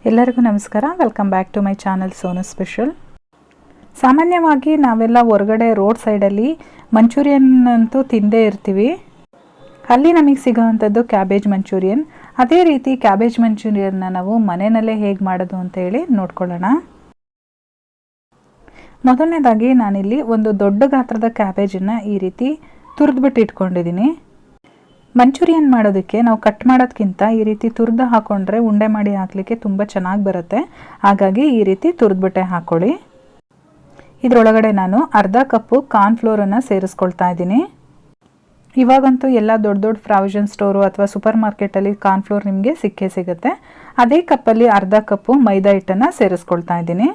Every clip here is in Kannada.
ಎಲ್ಲರಿಗೂ ನಮಸ್ಕಾರ. Welcome back to my channel sonusspecial. ಸಾಮಾನ್ಯವಾಗಿ ನಾವೆಲ್ಲ ಹೊರಗಡೆ ರೋಡ್ ಸೈಡಲ್ಲಿ ಮಂಚೂರಿಯನ್ ಅಂತೂ ತಿಂದೇ ಇರ್ತೀವಿ. ಅಲ್ಲಿ ನಮಗೆ ಸಿಗೋವಂಥದ್ದು ಕ್ಯಾಬೇಜ್ ಮಂಚೂರಿಯನ್. ಅದೇ ರೀತಿ ಕ್ಯಾಬೇಜ್ ಮಂಚೂರಿಯನ್ನ ನಾವು ಮನೆಯಲ್ಲೇ ಹೇಗೆ ಮಾಡೋದು ಅಂತ ಹೇಳಿ ನೋಡ್ಕೊಳ್ಳೋಣ. ಮೊದಲನೇದಾಗಿ ನಾನಿಲ್ಲಿ ಒಂದು ದೊಡ್ಡ ಗಾತ್ರದ ಕ್ಯಾಬೇಜನ್ನು ಈ ರೀತಿ ತುರಿದ್ಬಿಟ್ಟು ಇಟ್ಕೊಂಡಿದ್ದೀನಿ. ಮಂಚೂರಿಯನ್ ಮಾಡೋದಕ್ಕೆ ನಾವು ಕಟ್ ಮಾಡೋದಕ್ಕಿಂತ ಈ ರೀತಿ ತುರಿದು ಹಾಕೊಂಡ್ರೆ ಉಂಡೆ ಮಾಡಿ ಹಾಕಲಿಕ್ಕೆ ತುಂಬ ಚೆನ್ನಾಗಿ ಬರುತ್ತೆ. ಹಾಗಾಗಿ ಈ ರೀತಿ ತುರಿದ್ಬಿಟ್ಟೆ ಹಾಕೊಳ್ಳಿ. ಇದರೊಳಗಡೆ ನಾನು ಅರ್ಧ ಕಪ್ಪು ಕಾರ್ನ್ಫ್ಲೋರನ್ನು ಸೇರಿಸ್ಕೊಳ್ತಾ ಇದ್ದೀನಿ. ಇವಾಗಂತೂ ಎಲ್ಲ ದೊಡ್ಡ ದೊಡ್ಡ ಪ್ರಾವಿಷನ್ ಸ್ಟೋರು ಅಥವಾ ಸೂಪರ್ ಮಾರ್ಕೆಟಲ್ಲಿ ಕಾರ್ನ್ಫ್ಲೋರ್ ನಿಮಗೆ ಸಿಕ್ಕೇ ಸಿಗುತ್ತೆ. ಅದೇ ಕಪ್ಪಲ್ಲಿ ಅರ್ಧ ಕಪ್ಪು ಮೈದಾ ಹಿಟ್ಟನ್ನು ಸೇರಿಸ್ಕೊಳ್ತಾ ಇದ್ದೀನಿ.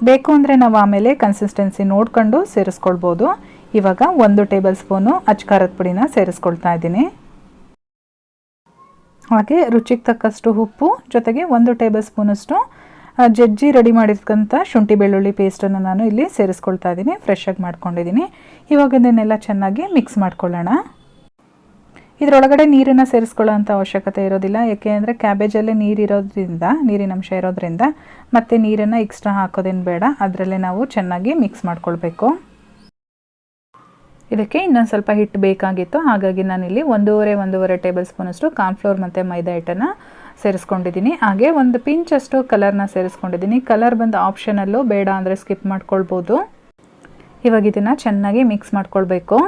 ಬೇಕು ಅಂದರೆ ನಾವು ಆಮೇಲೆ ಕನ್ಸಿಸ್ಟೆನ್ಸಿ ನೋಡ್ಕೊಂಡು ಸೇರಿಸ್ಕೊಳ್ಬೋದು. ಇವಾಗ 1 ಟೇಬಲ್ ಸ್ಪೂನು ಅಚ್ಕಾರದ ಪುಡಿನ ಸೇರಿಸ್ಕೊಳ್ತಾ ಇದ್ದೀನಿ. ಹಾಗೆ ರುಚಿಗೆ ತಕ್ಕಷ್ಟು ಉಪ್ಪು, ಜೊತೆಗೆ 1 ಟೇಬಲ್ ಸ್ಪೂನಷ್ಟು ಜಜ್ಜಿ ರೆಡಿ ಮಾಡಿರ್ತಕ್ಕಂಥ ಶುಂಠಿ ಬೆಳ್ಳುಳ್ಳಿ ಪೇಸ್ಟನ್ನು ನಾನು ಇಲ್ಲಿ ಸೇರಿಸ್ಕೊಳ್ತಾ ಇದ್ದೀನಿ. ಫ್ರೆಶ್ ಆಗಿ ಮಾಡ್ಕೊಂಡಿದ್ದೀನಿ. ಇವಾಗ ಇದನ್ನೆಲ್ಲ ಚೆನ್ನಾಗಿ ಮಿಕ್ಸ್ ಮಾಡ್ಕೊಳ್ಳೋಣ. ಇದರೊಳಗಡೆ ನೀರನ್ನು ಸೇರಿಸ್ಕೊಳ್ಳೋ ಅಂಥ ಅವಶ್ಯಕತೆ ಇರೋದಿಲ್ಲ. ಏಕೆಂದರೆ ಕ್ಯಾಬೇಜಲ್ಲೇ ನೀರಿನ ಅಂಶ ಇರೋದ್ರಿಂದ ಮತ್ತೆ ನೀರನ್ನು ಎಕ್ಸ್ಟ್ರಾ ಹಾಕೋದೇನು ಬೇಡ. ಅದರಲ್ಲೇ ನಾವು ಚೆನ್ನಾಗಿ ಮಿಕ್ಸ್ ಮಾಡ್ಕೊಳ್ಬೇಕು. ಇದಕ್ಕೆ ಇನ್ನೊಂದು ಸ್ವಲ್ಪ ಹಿಟ್ಟು ಬೇಕಾಗಿತ್ತು. ಹಾಗಾಗಿ ನಾನಿಲ್ಲಿ 1.5 ಟೇಬಲ್ ಸ್ಪೂನಷ್ಟು ಕಾರ್ನ್ಫ್ಲೋರ್ ಮತ್ತು ಮೈದಾ ಹಿಟ್ಟನ್ನು ಸೇರಿಸ್ಕೊಂಡಿದ್ದೀನಿ. ಹಾಗೆ ಒಂದು ಪಿಂಚಷ್ಟು ಕಲರ್ನ ಸೇರಿಸ್ಕೊಂಡಿದ್ದೀನಿ. ಕಲರ್ ಬಂದು ಆಪ್ಷನಲ್ಲು, ಬೇಡ ಅಂದರೆ ಸ್ಕಿಪ್ ಮಾಡ್ಕೊಳ್ಬೋದು. ಇವಾಗ ಇದನ್ನು ಚೆನ್ನಾಗಿ ಮಿಕ್ಸ್ ಮಾಡ್ಕೊಳ್ಬೇಕು.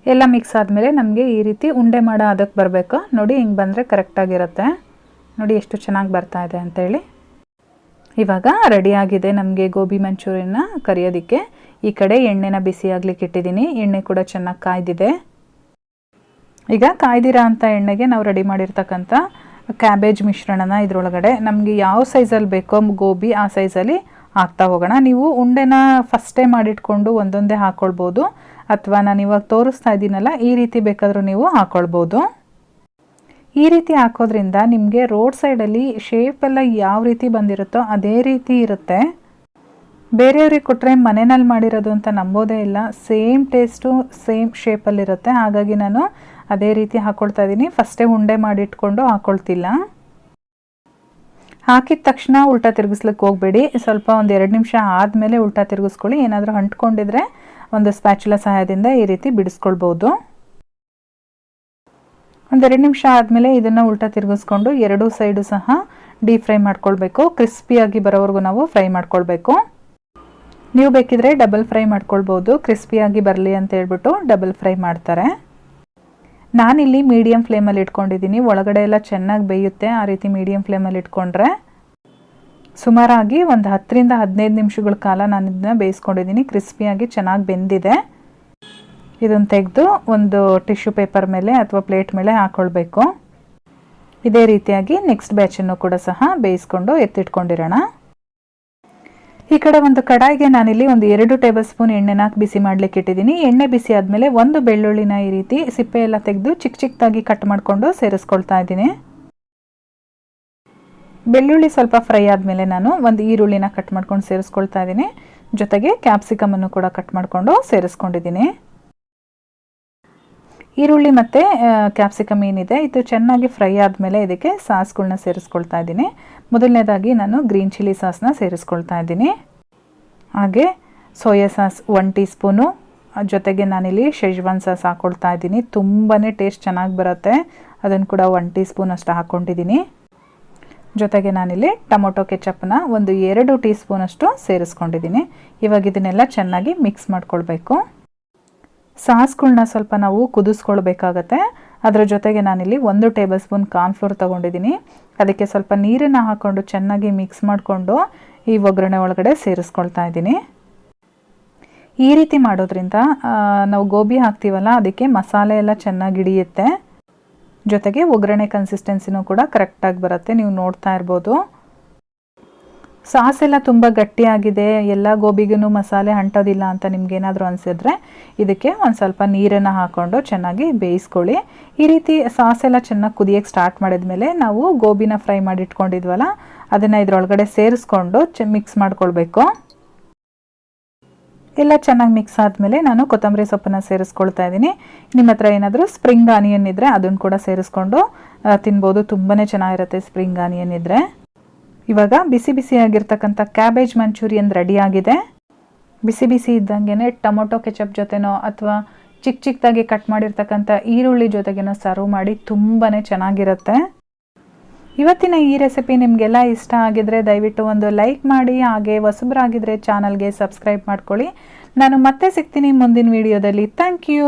ಎಲ್ಲ ಮಿಕ್ಸ್ ಆದಮೇಲೆ ನಮಗೆ ಈ ರೀತಿ ಉಂಡೆ ಮಾಡೋ ಅದಕ್ಕೆ ಬರಬೇಕು. ನೋಡಿ, ಹಿಂಗೆ ಬಂದರೆ ಕರೆಕ್ಟಾಗಿರುತ್ತೆ. ನೋಡಿ ಎಷ್ಟು ಚೆನ್ನಾಗಿ ಬರ್ತಾ ಇದೆ ಅಂತೇಳಿ. ಇವಾಗ ರೆಡಿಯಾಗಿದೆ ನಮಗೆ ಗೋಬಿ ಮಂಚೂರಿಯನ್ನ ಕರಿಯೋದಕ್ಕೆ. ಈ ಕಡೆ ಎಣ್ಣೆನ ಬಿಸಿ ಆಗ್ಲಿಕ್ಕೆ ಇಟ್ಟಿದ್ದೀನಿ. ಎಣ್ಣೆ ಕೂಡ ಚೆನ್ನಾಗಿ ಕಾಯ್ದಿದೆ. ಈಗ ಕಾಯ್ದಿರೋ ಅಂಥ ಎಣ್ಣೆಗೆ ನಾವು ರೆಡಿ ಮಾಡಿರ್ತಕ್ಕಂಥ ಕ್ಯಾಬೇಜ್ ಮಿಶ್ರಣನ ಇದರೊಳಗಡೆ ನಮಗೆ ಯಾವ ಸೈಜಲ್ಲಿ ಬೇಕೋ ಗೋಬಿ ಆ ಸೈಜಲ್ಲಿ ಹಾಕ್ತಾ ಹೋಗೋಣ. ನೀವು ಉಂಡೆನ ಫಸ್ಟೇ ಮಾಡಿಟ್ಕೊಂಡು ಒಂದೊಂದೇ ಹಾಕ್ಕೊಳ್ಬೋದು, ಅಥವಾ ನಾನು ಇವಾಗ ತೋರಿಸ್ತಾ ಇದ್ದೀನಲ್ಲ ಈ ರೀತಿ ಬೇಕಾದರೂ ನೀವು ಹಾಕ್ಕೊಳ್ಬೋದು. ಈ ರೀತಿ ಹಾಕೋದ್ರಿಂದ ನಿಮಗೆ ರೋಡ್ ಸೈಡಲ್ಲಿ ಶೇಪೆಲ್ಲ ಯಾವ ರೀತಿ ಬಂದಿರುತ್ತೋ ಅದೇ ರೀತಿ ಇರುತ್ತೆ. ಬೇರೆಯವ್ರಿಗೆ ಕೊಟ್ಟರೆ ಮನೆಯಲ್ಲಿ ಮಾಡಿರೋದು ಅಂತ ನಂಬೋದೇ ಇಲ್ಲ. ಸೇಮ್ ಟೇಸ್ಟು ಸೇಮ್ ಶೇಪಲ್ಲಿರುತ್ತೆ. ಹಾಗಾಗಿ ನಾನು ಅದೇ ರೀತಿ ಹಾಕ್ಕೊಳ್ತಾ ಇದ್ದೀನಿ. ಫಸ್ಟೇ ಉಂಡೆ ಮಾಡಿಟ್ಕೊಂಡು ಹಾಕ್ಕೊಳ್ತಿಲ್ಲ. ಹಾಕಿದ ತಕ್ಷಣ ಉಲ್ಟಾ ತಿರುಗಿಸ್ಲಿಕ್ಕೆ ಹೋಗಬೇಡಿ. ಸ್ವಲ್ಪ ಒಂದು 2 ನಿಮಿಷ ಆದಮೇಲೆ ಉಲ್ಟಾ ತಿರುಗಿಸ್ಕೊಳ್ಳಿ. ಏನಾದರೂ ಅಂಟ್ಕೊಂಡಿದ್ರೆ ಒಂದು ಸ್ಪ್ಯಾಚುಲಾ ಸಹಾಯದಿಂದ ಈ ರೀತಿ ಬಿಡಿಸ್ಕೊಳ್ಬೋದು. ಒಂದು 2 ನಿಮಿಷ ಆದಮೇಲೆ ಇದನ್ನು ಉಲ್ಟಾ ತಿರುಗಿಸ್ಕೊಂಡು ಎರಡೂ ಸೈಡು ಸಹ ಡೀಪ್ ಫ್ರೈ ಮಾಡ್ಕೊಳ್ಬೇಕು. ಕ್ರಿಸ್ಪಿಯಾಗಿ ಬರೋವರೆಗೂ ನಾವು ಫ್ರೈ ಮಾಡ್ಕೊಳ್ಬೇಕು. ನೀವು ಬೇಕಿದ್ರೆ ಡಬಲ್ ಫ್ರೈ ಮಾಡ್ಕೊಳ್ಬೋದು. ಕ್ರಿಸ್ಪಿಯಾಗಿ ಬರಲಿ ಅಂತ ಹೇಳ್ಬಿಟ್ಟು ಡಬಲ್ ಫ್ರೈ ಮಾಡ್ತಾರೆ. ನಾನಿಲ್ಲಿ ಮೀಡಿಯಮ್ ಫ್ಲೇಮಲ್ಲಿ ಇಟ್ಕೊಂಡಿದ್ದೀನಿ. ಒಳಗಡೆ ಎಲ್ಲ ಚೆನ್ನಾಗಿ ಬೇಯುತ್ತೆ. ಆ ರೀತಿ ಮೀಡಿಯಮ್ ಫ್ಲೇಮಲ್ಲಿ ಇಟ್ಕೊಂಡ್ರೆ ಸುಮಾರಾಗಿ ಒಂದು 10ರಿಂದ 15 ನಿಮಿಷಗಳ ಕಾಲ ನಾನು ಇದನ್ನ ಬೇಯಿಸ್ಕೊಂಡಿದ್ದೀನಿ. ಕ್ರಿಸ್ಪಿಯಾಗಿ ಚೆನ್ನಾಗಿ ಬೆಂದಿದೆ. ಇದನ್ನು ತೆಗೆದು ಒಂದು ಟಿಶ್ಯೂ ಪೇಪರ್ ಮೇಲೆ ಅಥವಾ ಪ್ಲೇಟ್ ಮೇಲೆ ಹಾಕ್ಕೊಳ್ಬೇಕು. ಇದೇ ರೀತಿಯಾಗಿ ನೆಕ್ಸ್ಟ್ ಬ್ಯಾಚನ್ನು ಕೂಡ ಸಹ ಬೇಯಿಸ್ಕೊಂಡು ಎತ್ತಿಟ್ಕೊಂಡಿರೋಣ. ಈ ಕಡೆ ಒಂದು ಕಡಾಯಿಗೆ ನಾನಿಲ್ಲಿ ಒಂದು 2 ಟೇಬಲ್ ಸ್ಪೂನ್ ಎಣ್ಣೆನ ಬಿಸಿ ಮಾಡಲಿಕ್ಕೆ ಇಟ್ಟಿದ್ದೀನಿ. ಎಣ್ಣೆ ಬಿಸಿ ಆದಮೇಲೆ ಒಂದು ಬೆಳ್ಳುಳ್ಳಿನ ಈ ರೀತಿ ಸಿಪ್ಪೆ ಎಲ್ಲ ತೆಗೆದು ಚಿಕ್ಕದಾಗಿ ಕಟ್ ಮಾಡಿಕೊಂಡು ಸೇರಿಸ್ಕೊಳ್ತಾ ಇದ್ದೀನಿ. ಬೆಳ್ಳುಳ್ಳಿ ಸ್ವಲ್ಪ ಫ್ರೈ ಆದಮೇಲೆ ನಾನು ಒಂದು ಈರುಳ್ಳಿನ ಕಟ್ ಮಾಡ್ಕೊಂಡು ಸೇರಿಸ್ಕೊಳ್ತಾ ಇದ್ದೀನಿ. ಜೊತೆಗೆ ಕ್ಯಾಪ್ಸಿಕಮನ್ನು ಕೂಡ ಕಟ್ ಮಾಡಿಕೊಂಡು ಸೇರಿಸ್ಕೊಂಡಿದ್ದೀನಿ. ಈರುಳ್ಳಿ ಮತ್ತು ಕ್ಯಾಪ್ಸಿಕಮ್ ಏನಿದೆ ಇದು ಚೆನ್ನಾಗಿ ಫ್ರೈ ಆದಮೇಲೆ ಇದಕ್ಕೆ ಸಾಸ್ಗಳನ್ನ ಸೇರಿಸ್ಕೊಳ್ತಾ ಇದ್ದೀನಿ. ಮೊದಲನೇದಾಗಿ ನಾನು ಗ್ರೀನ್ ಚಿಲ್ಲಿ ಸಾಸ್ನ ಸೇರಿಸ್ಕೊಳ್ತಾ ಇದ್ದೀನಿ. ಹಾಗೆ ಸೋಯಾ ಸಾಸ್ 1 ಟೀ ಸ್ಪೂನು, ಜೊತೆಗೆ ನಾನಿಲ್ಲಿ ಶೇಜ್ವಾನ್ ಸಾಸ್ ಹಾಕ್ಕೊಳ್ತಾ ಇದ್ದೀನಿ. ತುಂಬಾ ಟೇಸ್ಟ್ ಚೆನ್ನಾಗಿ ಬರುತ್ತೆ. ಅದನ್ನು ಕೂಡ 1 ಟೀ ಸ್ಪೂನ್ ಅಷ್ಟು ಹಾಕ್ಕೊಂಡಿದ್ದೀನಿ. ಜೊತೆಗೆ ನಾನಿಲ್ಲಿ ಟೊಮೊಟೊ ಕೆಚಪ್ನ ಒಂದು 2 ಟೀ ಸ್ಪೂನಷ್ಟು ಸೇರಿಸ್ಕೊಂಡಿದ್ದೀನಿ. ಇವಾಗ ಇದನ್ನೆಲ್ಲ ಚೆನ್ನಾಗಿ ಮಿಕ್ಸ್ ಮಾಡ್ಕೊಳ್ಬೇಕು. ಸಾಸ್ಗಳನ್ನ ಸ್ವಲ್ಪ ನಾವು ಕುದಿಸ್ಕೊಳ್ಬೇಕಾಗತ್ತೆ. ಅದರ ಜೊತೆಗೆ ನಾನಿಲ್ಲಿ 1 ಟೇಬಲ್ ಸ್ಪೂನ್ ಕಾರ್ನ್ಫ್ಲೋರ್ ತೊಗೊಂಡಿದ್ದೀನಿ. ಅದಕ್ಕೆ ಸ್ವಲ್ಪ ನೀರನ್ನು ಹಾಕ್ಕೊಂಡು ಚೆನ್ನಾಗಿ ಮಿಕ್ಸ್ ಮಾಡಿಕೊಂಡು ಈ ಒಗ್ಗರಣೆ ಒಳಗಡೆ ಸೇರಿಸ್ಕೊಳ್ತಾ ಇದ್ದೀನಿ. ಈ ರೀತಿ ಮಾಡೋದ್ರಿಂದ ನಾವು ಗೋಬಿ ಹಾಕ್ತೀವಲ್ಲ ಅದಕ್ಕೆ ಮಸಾಲೆ ಎಲ್ಲ ಚೆನ್ನಾಗಿ ಹಿಡಿಯುತ್ತೆ. ಜೊತೆಗೆ ಒಗ್ಗರಣೆ ಕನ್ಸಿಸ್ಟೆನ್ಸಿನೂ ಕೂಡ ಕರೆಕ್ಟಾಗಿ ಬರುತ್ತೆ. ನೀವು ನೋಡ್ತಾ ಇರ್ಬೋದು. ಸಾಸ್ ಎಲ್ಲ ತುಂಬ ಗಟ್ಟಿಯಾಗಿದೆ, ಎಲ್ಲ ಗೋಬಿಗೂ ಮಸಾಲೆ ಅಂಟೋದಿಲ್ಲ ಅಂತ ನಿಮ್ಗೇನಾದರೂ ಅನಿಸಿದ್ರೆ ಇದಕ್ಕೆ ಒಂದು ಸ್ವಲ್ಪ ನೀರನ್ನು ಹಾಕ್ಕೊಂಡು ಚೆನ್ನಾಗಿ ಬೇಯಿಸ್ಕೊಳ್ಳಿ. ಈ ರೀತಿ ಸಾಸ್ ಎಲ್ಲ ಚೆನ್ನಾಗಿ ಕುದಿಯೋಕ್ಕೆ ಸ್ಟಾರ್ಟ್ ಮಾಡಿದ್ಮೇಲೆ ನಾವು ಗೋಬಿನ ಫ್ರೈ ಮಾಡಿ ಇಟ್ಕೊಂಡಿದ್ವಲ್ಲ ಅದನ್ನು ಇದರೊಳಗಡೆ ಸೇರಿಸ್ಕೊಂಡು ಮಿಕ್ಸ್ ಮಾಡ್ಕೊಳ್ಬೇಕು. ಎಲ್ಲ ಚೆನ್ನಾಗಿ ಮಿಕ್ಸ್ ಆದಮೇಲೆ ನಾನು ಕೊತ್ತಂಬರಿ ಸೊಪ್ಪನ್ನು ಸೇರಿಸ್ಕೊಳ್ತಾ ಇದ್ದೀನಿ. ನಿಮ್ಮ ಹತ್ರ ಏನಾದರೂ ಸ್ಪ್ರಿಂಗ್ ಆನಿಯನ್ ಇದ್ದರೆ ಅದನ್ನು ಕೂಡ ಸೇರಿಸ್ಕೊಂಡು ತಿನ್ಬೋದು. ತುಂಬಾ ಚೆನ್ನಾಗಿರುತ್ತೆ ಸ್ಪ್ರಿಂಗ್ ಆನಿಯನ್ ಇದ್ದರೆ. ಇವಾಗ ಬಿಸಿ ಬಿಸಿಯಾಗಿರ್ತಕ್ಕಂಥ ಕ್ಯಾಬೇಜ್ ಮಂಚೂರಿಯನ್ ರೆಡಿಯಾಗಿದೆ. ಬಿಸಿ ಬಿಸಿ ಇದ್ದಂಗೆ ಟೊಮೊಟೊ ಕೆಚಪ್ ಜೊತೆನೋ ಅಥವಾ ಚಿಕ್ಕ ಚಿಕ್ಕದಾಗಿ ಕಟ್ ಮಾಡಿರ್ತಕ್ಕಂಥ ಈರುಳ್ಳಿ ಜೊತೆಗೇನೋ ಸರ್ವ್ ಮಾಡಿ ತುಂಬಾ ಚೆನ್ನಾಗಿರುತ್ತೆ. ಇವತ್ತಿನ ಈ ರೆಸಿಪಿ ನಿಮಗೆಲ್ಲ ಇಷ್ಟ ಆಗಿದ್ರೆ ದಯವಿಟ್ಟು ಒಂದು ಲೈಕ್ ಮಾಡಿ, ಹಾಗೆ ಹೊಸಬರಾಗಿದ್ದರೆ ಚಾನಲ್ಗೆ ಸಬ್ಸ್ಕ್ರೈಬ್ ಮಾಡ್ಕೊಳ್ಳಿ. ನಾನು ಮತ್ತೆ ಸಿಗ್ತೀನಿ ಮುಂದಿನ ವಿಡಿಯೋದಲ್ಲಿ. Thank you.